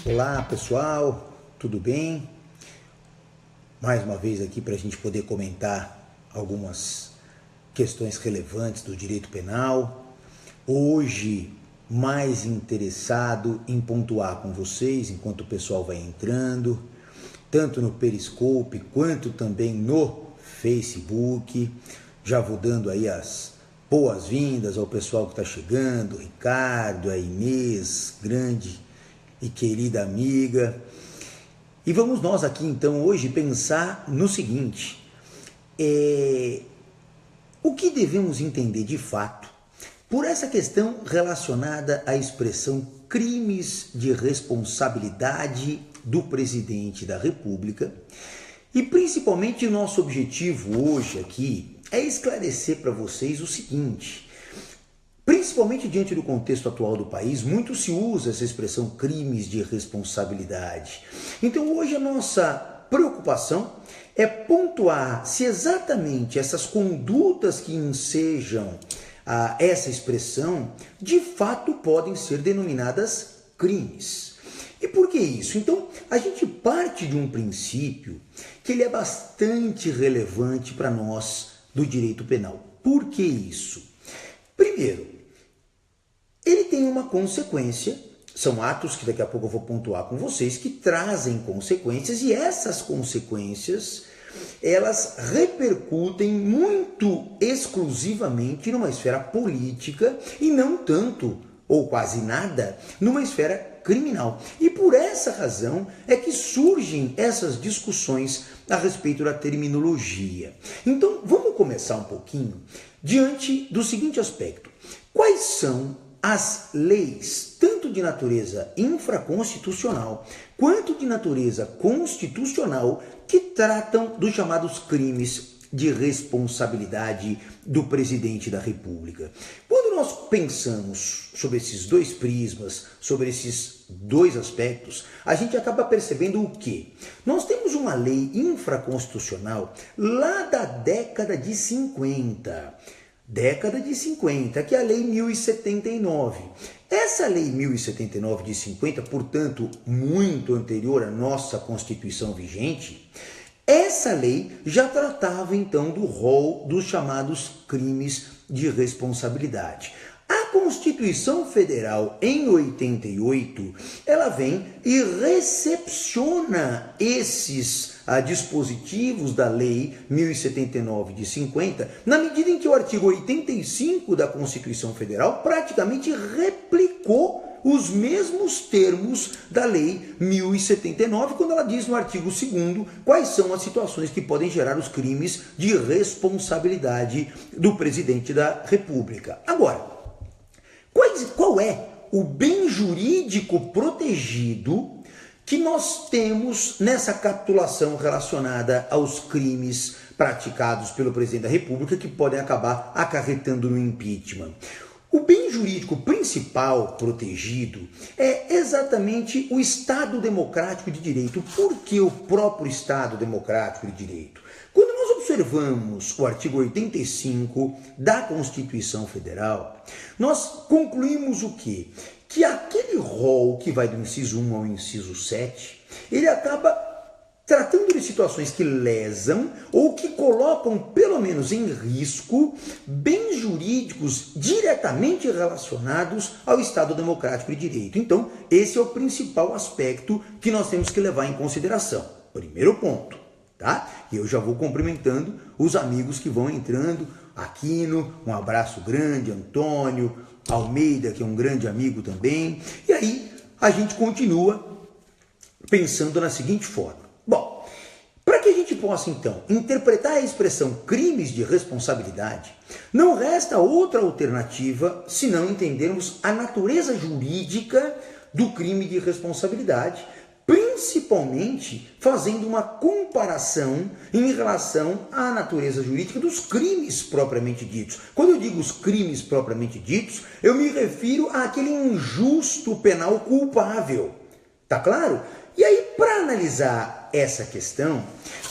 Olá pessoal, tudo bem? Mais uma vez aqui para a gente poder comentar algumas questões relevantes do direito penal. Hoje, mais interessado em pontuar com vocês, enquanto o pessoal vai entrando, tanto no Periscope quanto também no Facebook. Já vou dando aí as boas-vindas ao pessoal que está chegando, Ricardo, a Inês, grande e querida amiga. E vamos nós aqui então hoje pensar no seguinte: o que devemos entender de fato por essa questão relacionada à expressão crimes de responsabilidade do presidente da República. E principalmente o nosso objetivo hoje aqui é esclarecer para vocês o seguinte: principalmente diante do contexto atual do país, muito se usa essa expressão crimes de responsabilidade. Então hoje a nossa preocupação é pontuar se exatamente essas condutas que ensejam essa expressão de fato podem ser denominadas crimes. E por que isso? Então a gente parte de um princípio que ele é bastante relevante para nós do direito penal. Por que isso? Primeiro, ele tem uma consequência, são atos que daqui a pouco eu vou pontuar com vocês, que trazem consequências, e essas consequências, elas repercutem muito exclusivamente numa esfera política e não tanto, ou quase nada, numa esfera criminal. E por essa razão é que surgem essas discussões a respeito da terminologia. Então, vamos começar um pouquinho diante do seguinte aspecto: quais são as leis, tanto de natureza infraconstitucional quanto de natureza constitucional, que tratam dos chamados crimes de responsabilidade do presidente da República? Quando nós pensamos sobre esses dois prismas, sobre esses dois aspectos, a gente acaba percebendo o quê? Nós temos uma lei infraconstitucional lá da década de 50, que é a Lei 1079. Essa Lei 1079 de 50, portanto, muito anterior à nossa Constituição vigente, essa lei já tratava então do rol dos chamados crimes de responsabilidade. A Constituição Federal, em 88, ela vem e recepciona esses dispositivos da Lei 1079 de 50, na medida em que o artigo 85 da Constituição Federal praticamente replicou os mesmos termos da Lei 1079, quando ela diz no artigo 2º quais são as situações que podem gerar os crimes de responsabilidade do presidente da República. Agora, qual é o bem jurídico protegido que nós temos nessa capitulação relacionada aos crimes praticados pelo presidente da República que podem acabar acarretando no impeachment? O bem jurídico principal protegido é exatamente o Estado Democrático de Direito. Por que o próprio Estado Democrático de Direito? Quando nós observamos o artigo 85 da Constituição Federal, nós concluímos o quê? Que aquele rol que vai do inciso 1 ao inciso 7, ele acaba tratando de situações que lesam ou que colocam, pelo menos em risco, bens jurídicos diretamente relacionados ao Estado Democrático de Direito. Então, esse é o principal aspecto que nós temos que levar em consideração. Primeiro ponto, tá? E eu já vou cumprimentando os amigos que vão entrando. Aquino, um abraço grande, Antônio, Almeida, que é um grande amigo também. E aí, a gente continua pensando na seguinte forma. Bom, para que a gente possa, então, interpretar a expressão crimes de responsabilidade, não resta outra alternativa senão entendermos a natureza jurídica do crime de responsabilidade, principalmente fazendo uma comparação em relação à natureza jurídica dos crimes propriamente ditos. Quando eu digo os crimes propriamente ditos, eu me refiro àquele injusto penal culpável. Tá claro? E aí, para analisar essa questão,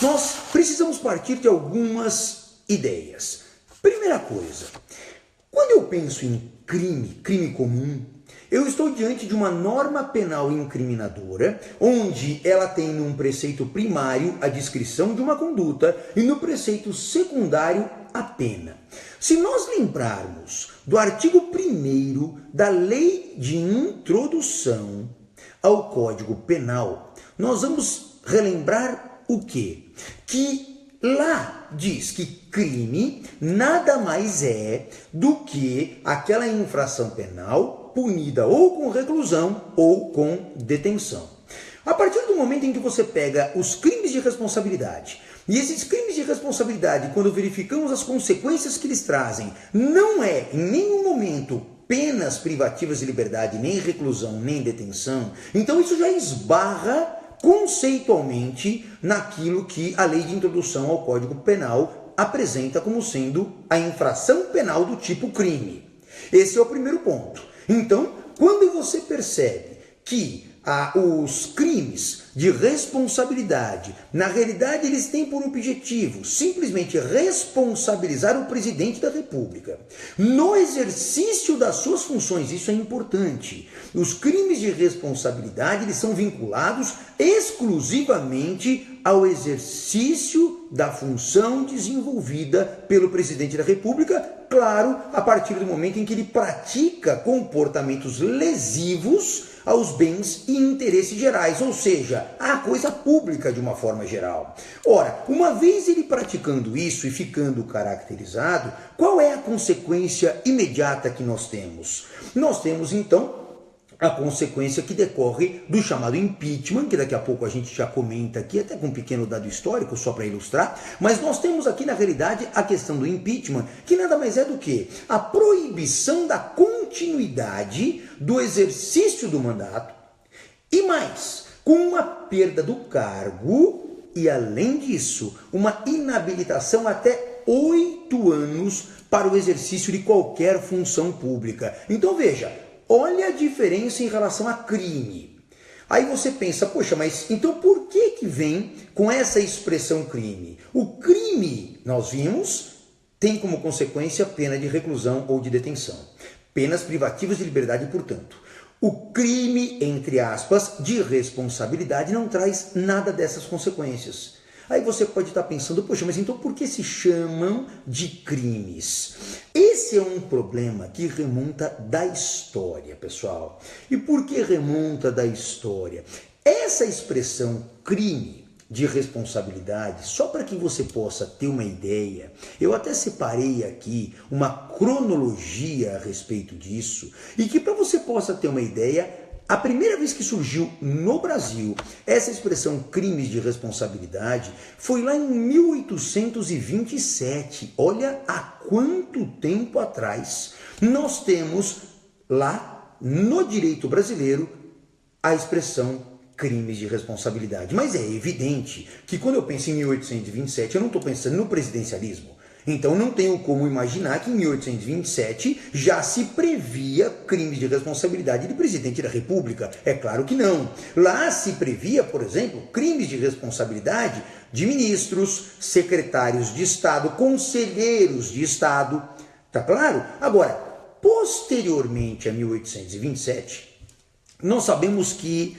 nós precisamos partir de algumas ideias. Primeira coisa, Quando eu penso em crime comum, eu estou diante de uma norma penal incriminadora, onde ela tem num preceito primário a descrição de uma conduta e no preceito secundário a pena. Se nós lembrarmos do artigo 1º da Lei de Introdução ao Código Penal, nós vamos relembrar o quê? Que lá diz que crime nada mais é do que aquela infração penal punida ou com reclusão ou com detenção. A partir do momento em que você pega os crimes de responsabilidade, e esses crimes de responsabilidade, quando verificamos as consequências que eles trazem, não é em nenhum momento penas privativas de liberdade, nem reclusão, nem detenção, então isso já esbarra conceitualmente naquilo que a Lei de Introdução ao Código Penal apresenta como sendo a infração penal do tipo crime. Esse é o primeiro ponto. Então, quando você percebe que os crimes de responsabilidade, na realidade, eles têm por objetivo simplesmente responsabilizar o presidente da República no exercício das suas funções, isso é importante. Os crimes de responsabilidade, eles são vinculados exclusivamente ao exercício da função desenvolvida pelo presidente da República, claro, a partir do momento em que ele pratica comportamentos lesivos aos bens e interesses gerais, ou seja, à coisa pública de uma forma geral. Ora, uma vez ele praticando isso e ficando caracterizado, qual é a consequência imediata que nós temos? Nós temos, então, a consequência que decorre do chamado impeachment, que daqui a pouco a gente já comenta aqui, até com um pequeno dado histórico, só para ilustrar, mas nós temos aqui, na realidade, a questão do impeachment, que nada mais é do que a proibição da continuidade do exercício do mandato e mais, com uma perda do cargo e, além disso, uma inabilitação até 8 anos para o exercício de qualquer função pública. Então, veja, olha a diferença em relação a crime. Aí você pensa, poxa, mas então por que vem com essa expressão crime? O crime, nós vimos, tem como consequência pena de reclusão ou de detenção. Penas privativas de liberdade, portanto. O crime, entre aspas, de responsabilidade não traz nada dessas consequências. Aí você pode estar pensando, poxa, mas então por que se chamam de crimes? Esse é um problema que remonta da história, pessoal. E por que remonta da história? Essa expressão crime de responsabilidade, só para que você possa ter uma ideia, eu até separei aqui uma cronologia a respeito disso, e que para você possa ter uma ideia, a primeira vez que surgiu no Brasil essa expressão crimes de responsabilidade foi lá em 1827. Olha há quanto tempo atrás nós temos lá no direito brasileiro a expressão crimes de responsabilidade. Mas é evidente que quando eu penso em 1827 eu não estou pensando no presidencialismo. Então não tenho como imaginar que em 1827 já se previa crimes de responsabilidade de presidente da República. É claro que não. Lá se previa, por exemplo, crimes de responsabilidade de ministros, secretários de Estado, conselheiros de Estado. Tá claro? Agora, posteriormente a 1827, nós sabemos que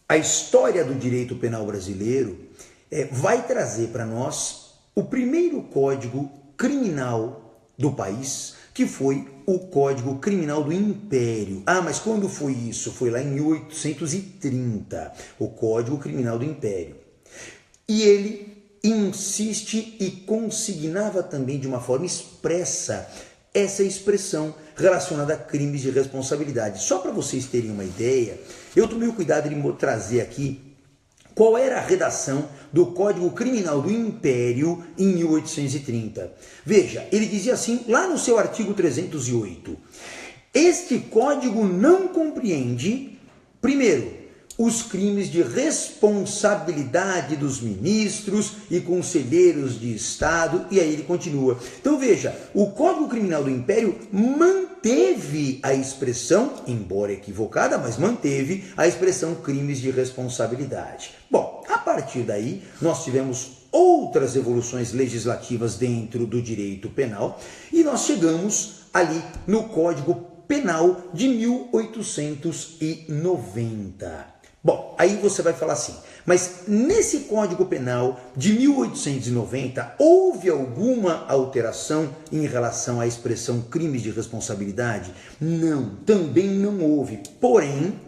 a história do direito penal brasileiro vai trazer para nós o primeiro código criminal do país, que foi o Código Criminal do Império. Ah, mas quando foi isso? Foi lá em 1830, o Código Criminal do Império. E ele insiste e consignava também de uma forma expressa essa expressão relacionada a crimes de responsabilidade. Só para vocês terem uma ideia, eu tomei o cuidado de trazer aqui qual era a redação do Código Criminal do Império em 1830. Veja, ele dizia assim, lá no seu artigo 308, este código não compreende, primeiro, os crimes de responsabilidade dos ministros e conselheiros de Estado, e aí ele continua. Então veja, o Código Criminal do Império manteve a expressão, embora equivocada, mas manteve a expressão crimes de responsabilidade. Bom, a partir daí nós tivemos outras evoluções legislativas dentro do direito penal e nós chegamos ali no Código Penal de 1890. Bom, aí você vai falar assim, mas nesse Código Penal de 1890 houve alguma alteração em relação à expressão crimes de responsabilidade? Não, também não houve. Porém,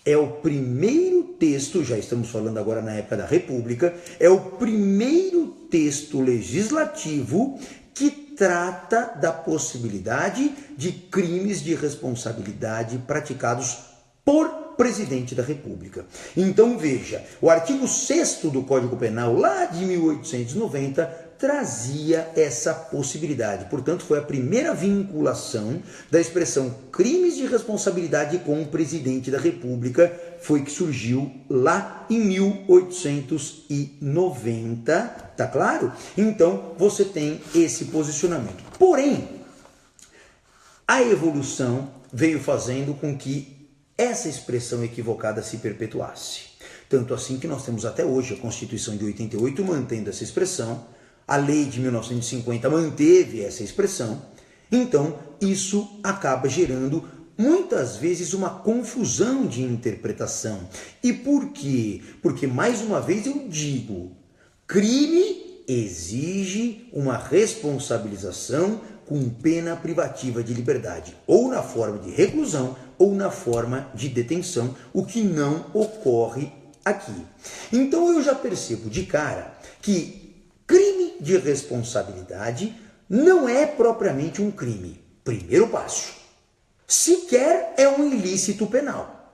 é o primeiro texto, já estamos falando agora na época da República, é o primeiro texto legislativo que trata da possibilidade de crimes de responsabilidade praticados por presidente da República. Então veja, o artigo 6º do Código Penal, lá de 1890, trazia essa possibilidade. Portanto, foi a primeira vinculação da expressão crimes de responsabilidade com o presidente da República, foi que surgiu lá em 1890, tá claro? Então, você tem esse posicionamento. Porém, a evolução veio fazendo com que essa expressão equivocada se perpetuasse. Tanto assim que nós temos até hoje a Constituição de 88 mantendo essa expressão, a lei de 1950 manteve essa expressão, então isso acaba gerando muitas vezes uma confusão de interpretação. E por quê? Porque mais uma vez eu digo, crime exige uma responsabilização com pena privativa de liberdade, ou na forma de reclusão, ou na forma de detenção, o que não ocorre aqui. Então eu já percebo de cara que crime de responsabilidade não é propriamente um crime. Primeiro passo. Sequer é um ilícito penal.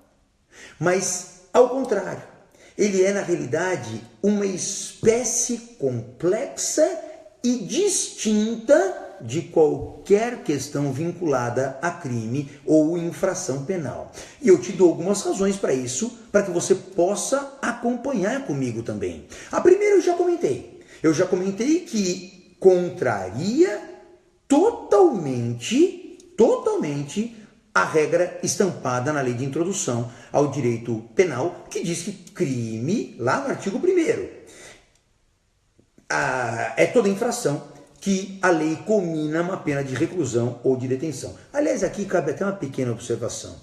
Mas, ao contrário, ele é, na realidade, uma espécie complexa e distinta de qualquer questão vinculada a crime ou infração penal. E eu te dou algumas razões para isso, para que você possa acompanhar comigo também. A primeira eu já comentei. Eu já comentei que contraria totalmente a regra estampada na lei de introdução ao direito penal, que diz que crime, lá no artigo 1º, é toda infração que a lei comina uma pena de reclusão ou de detenção. Aliás, aqui cabe até uma pequena observação.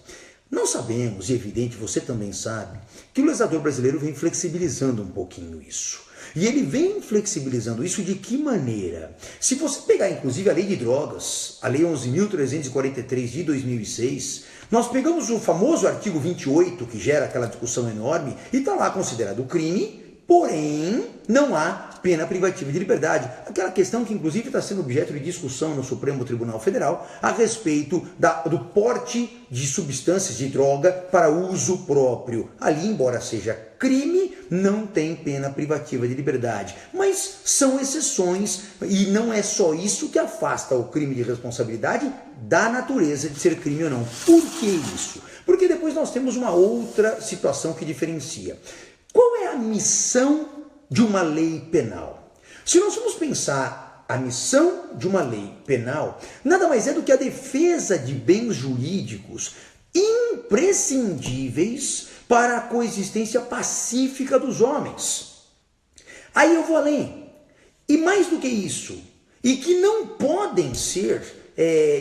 Nós sabemos, e é evidente, você também sabe, que o legislador brasileiro vem flexibilizando um pouquinho isso. E ele vem flexibilizando isso de que maneira? Se você pegar, inclusive, a lei de drogas, a lei 11.343 de 2006, nós pegamos o famoso artigo 28, que gera aquela discussão enorme, e está lá considerado crime, porém não há pena privativa de liberdade. Aquela questão que inclusive está sendo objeto de discussão no Supremo Tribunal Federal a respeito do porte de substâncias de droga para uso próprio. Ali, embora seja crime, não tem pena privativa de liberdade. Mas são exceções e não é só isso que afasta o crime de responsabilidade da natureza de ser crime ou não. Por que isso? Porque depois nós temos uma outra situação que diferencia. Qual é a missão de uma lei penal? Se nós formos pensar a missão de uma lei penal, nada mais é do que a defesa de bens jurídicos imprescindíveis para a coexistência pacífica dos homens. Aí eu vou além. E mais do que isso, e que não podem ser,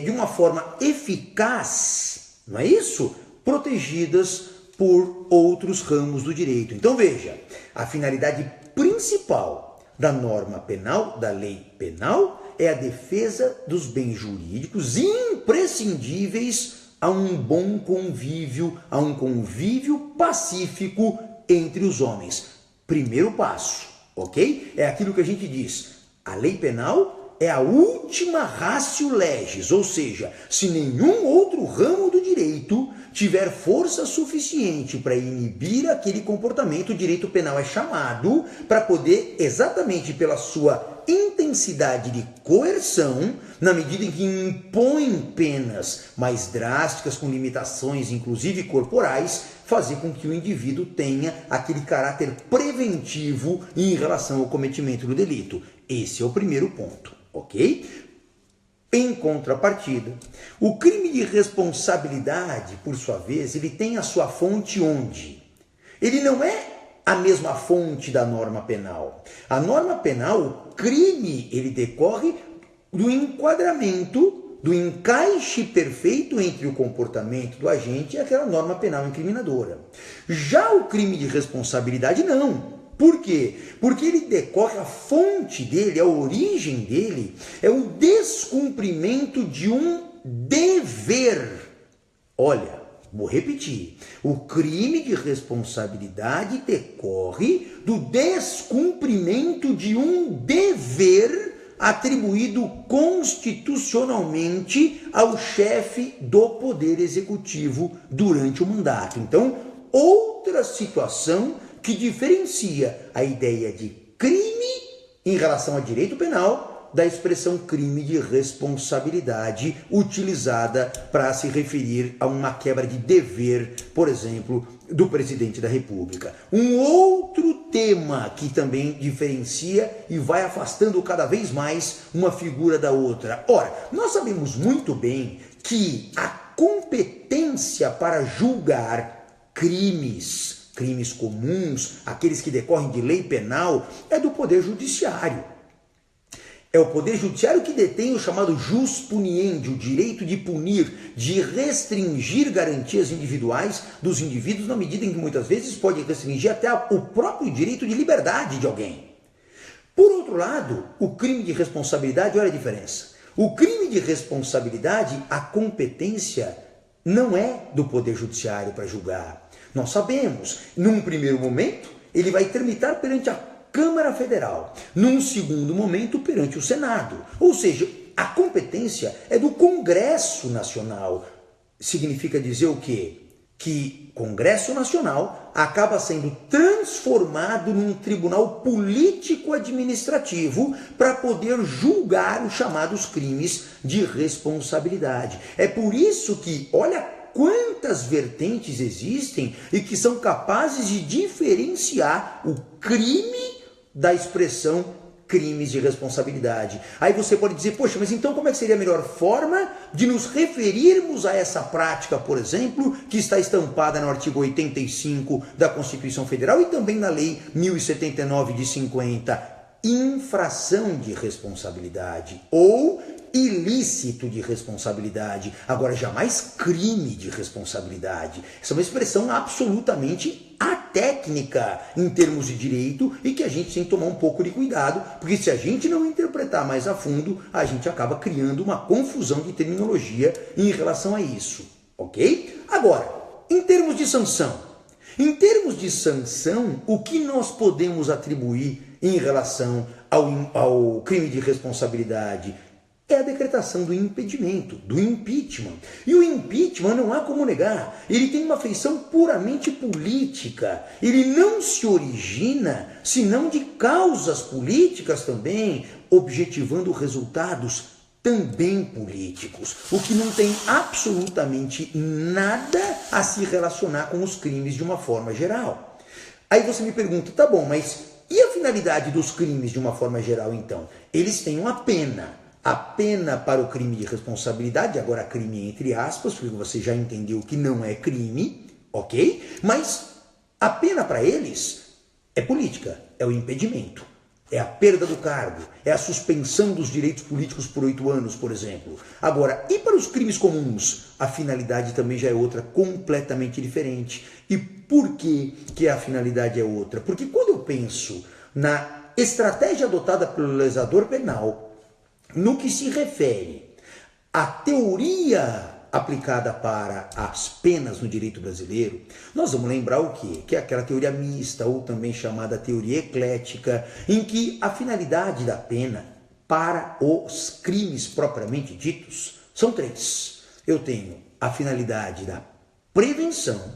de uma forma eficaz, não é isso? Protegidas por outros ramos do direito. Então veja, a finalidade principal da norma penal, da lei penal, é a defesa dos bens jurídicos imprescindíveis a um bom convívio, a um convívio pacífico entre os homens. Primeiro passo, ok? É aquilo que a gente diz, a lei penal é a última ratio legis, ou seja, se nenhum outro ramo do direito tiver força suficiente para inibir aquele comportamento, o direito penal é chamado para poder, exatamente pela sua intensidade de coerção, na medida em que impõe penas mais drásticas, com limitações inclusive corporais, fazer com que o indivíduo tenha aquele caráter preventivo em relação ao cometimento do delito. Esse é o primeiro ponto, ok? Em contrapartida, o crime de responsabilidade, por sua vez, ele tem a sua fonte onde? Ele não é a mesma fonte da norma penal. A norma penal, o crime, ele decorre do enquadramento do encaixe perfeito entre o comportamento do agente e aquela norma penal incriminadora. Já o crime de responsabilidade não. Por quê? Porque ele decorre, a fonte dele, a origem dele, é o descumprimento de um dever. Olha, vou repetir. O crime de responsabilidade decorre do descumprimento de um dever atribuído constitucionalmente ao chefe do Poder Executivo durante o mandato. Então, outra situação que diferencia a ideia de crime em relação a direito penal da expressão crime de responsabilidade utilizada para se referir a uma quebra de dever, por exemplo, do presidente da República. Um outro tema que também diferencia e vai afastando cada vez mais uma figura da outra. Ora, nós sabemos muito bem que a competência para julgar crimes comuns, aqueles que decorrem de lei penal, é do Poder Judiciário. É o Poder Judiciário que detém o chamado jus puniendi, o direito de punir, de restringir garantias individuais dos indivíduos, na medida em que muitas vezes pode restringir até o próprio direito de liberdade de alguém. Por outro lado, o crime de responsabilidade, olha a diferença. O crime de responsabilidade, a competência não é do Poder Judiciário para julgar. Nós sabemos, num primeiro momento, ele vai tramitar perante a Câmara Federal, num segundo momento perante o Senado. Ou seja, a competência é do Congresso Nacional. Significa dizer o quê? Que Congresso Nacional acaba sendo transformado num tribunal político-administrativo para poder julgar os chamados crimes de responsabilidade. É por isso que, olha quantas vertentes existem e que são capazes de diferenciar o crime da expressão crimes de responsabilidade. Aí você pode dizer, poxa, mas então como é que seria a melhor forma de nos referirmos a essa prática, por exemplo, que está estampada no artigo 85 da Constituição Federal e também na Lei 1079 de 50? Infração de responsabilidade ou ilícito de responsabilidade. Agora, jamais crime de responsabilidade. Essa é uma expressão absolutamente atécnica em termos de direito e que a gente tem que tomar um pouco de cuidado, porque se a gente não interpretar mais a fundo, a gente acaba criando uma confusão de terminologia em relação a isso, ok? Agora, em termos de sanção. Em termos de sanção, o que nós podemos atribuir em relação ao crime de responsabilidade? É a decretação do impedimento, do impeachment. E o impeachment não há como negar, ele tem uma feição puramente política. Ele não se origina senão de causas políticas também, objetivando resultados também políticos, o que não tem absolutamente nada a se relacionar com os crimes de uma forma geral. Aí você me pergunta, tá bom, mas e a finalidade dos crimes de uma forma geral então? Eles têm uma pena. A pena para o crime de responsabilidade, agora crime entre aspas, porque você já entendeu que não é crime, ok? Mas a pena para eles é política, é o impedimento, é a perda do cargo, é a suspensão dos direitos políticos por 8 anos, por exemplo. Agora, e para os crimes comuns? A finalidade também já é outra, completamente diferente. E por que a finalidade é outra? Porque quando eu penso na estratégia adotada pelo legislador penal, no que se refere à teoria aplicada para as penas no direito brasileiro, nós vamos lembrar o quê? Que é aquela teoria mista, ou também chamada teoria eclética, em que a finalidade da pena para os crimes propriamente ditos são 3. Eu tenho a finalidade da prevenção,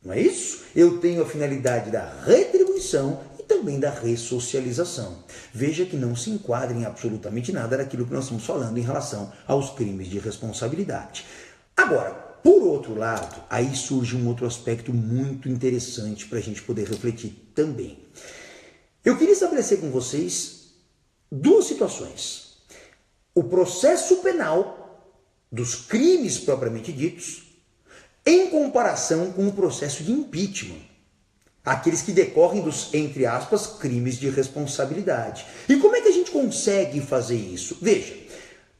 não é isso? Eu tenho a finalidade da retribuição e também da ressocialização. Veja que não se enquadra em absolutamente nada daquilo que nós estamos falando em relação aos crimes de responsabilidade. Agora, por outro lado, aí surge um outro aspecto muito interessante para a gente poder refletir também. Eu queria estabelecer com vocês 2 situações. O processo penal dos crimes propriamente ditos em comparação com o processo de impeachment. Aqueles que decorrem dos, entre aspas, crimes de responsabilidade. E como é que a gente consegue fazer isso? Veja,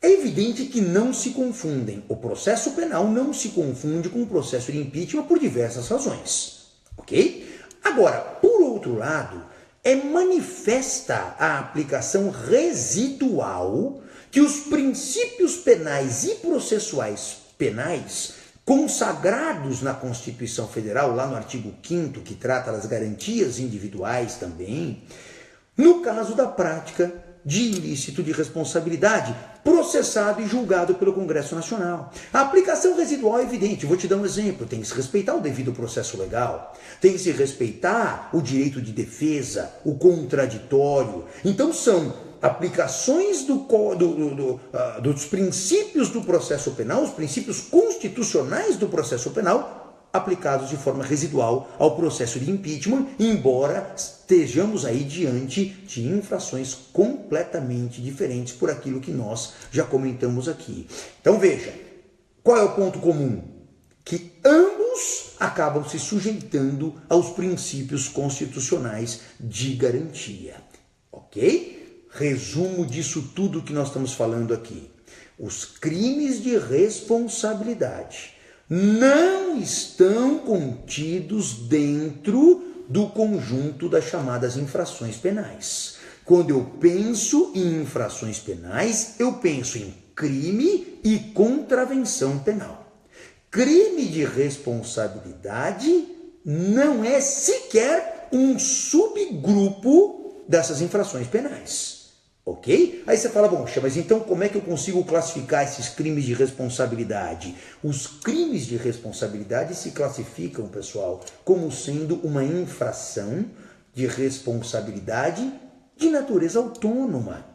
É evidente que não se confundem. O processo penal não se confunde com o processo de impeachment por diversas razões, ok? Agora, por outro lado, é manifesta a aplicação residual que os princípios penais e processuais penais consagrados na Constituição Federal, lá no artigo 5º, que trata das garantias individuais também, no caso da prática de ilícito de responsabilidade, processado e julgado pelo Congresso Nacional. A aplicação residual é evidente. Vou te dar um exemplo. Tem que se respeitar o devido processo legal, tem que se respeitar o direito de defesa, o contraditório. Então são aplicações dos princípios do processo penal, os princípios constitucionais do processo penal, aplicados de forma residual ao processo de impeachment, embora estejamos aí diante de infrações completamente diferentes por aquilo que nós já comentamos aqui. Então veja, qual é o ponto comum? Que ambos acabam se sujeitando aos princípios constitucionais de garantia, ok? Resumo disso tudo que nós estamos falando aqui. Os crimes de responsabilidade não estão contidos dentro do conjunto das chamadas infrações penais. Quando eu penso em infrações penais, eu penso em crime e contravenção penal. Crime de responsabilidade não é sequer um subgrupo dessas infrações penais. Ok? Aí você fala, bom, mas então como é que eu consigo classificar esses crimes de responsabilidade? Os crimes de responsabilidade se classificam, pessoal, como sendo uma infração de responsabilidade de natureza autônoma.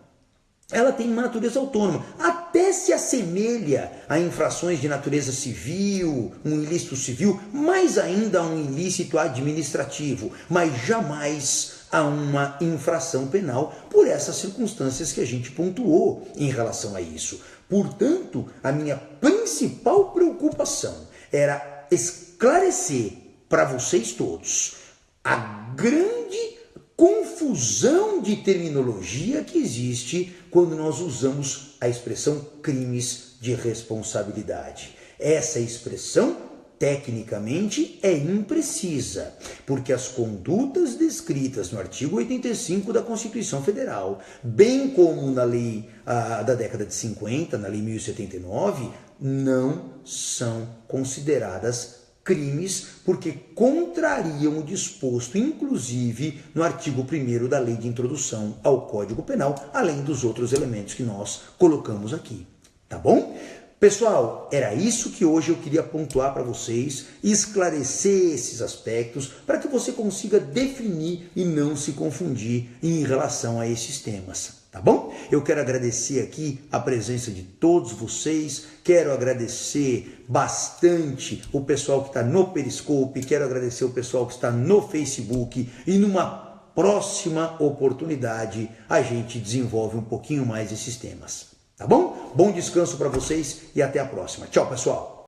Ela tem uma natureza autônoma, até se assemelha a infrações de natureza civil, um ilícito civil, mais ainda a um ilícito administrativo, mas jamais a uma infração penal por essas circunstâncias que a gente pontuou em relação a isso. Portanto, a minha principal preocupação era esclarecer para vocês todos a grande confusão de terminologia que existe quando nós usamos a expressão crimes de responsabilidade. Essa expressão tecnicamente é imprecisa, porque as condutas descritas no artigo 85 da Constituição Federal, bem como na lei da década de 50, na lei 1079, não são consideradas crimes, porque contrariam o disposto, inclusive, no artigo 1º da Lei de Introdução ao Código Penal, além dos outros elementos que nós colocamos aqui. Tá bom? Pessoal, era isso que hoje eu queria pontuar para vocês, esclarecer esses aspectos, para que você consiga definir e não se confundir em relação a esses temas. Tá bom? Eu quero agradecer aqui a presença de todos vocês, quero agradecer bastante o pessoal que está no Periscope, quero agradecer o pessoal que está no Facebook e numa próxima oportunidade a gente desenvolve um pouquinho mais esses temas. Tá bom? Bom descanso para vocês e até a próxima. Tchau, pessoal!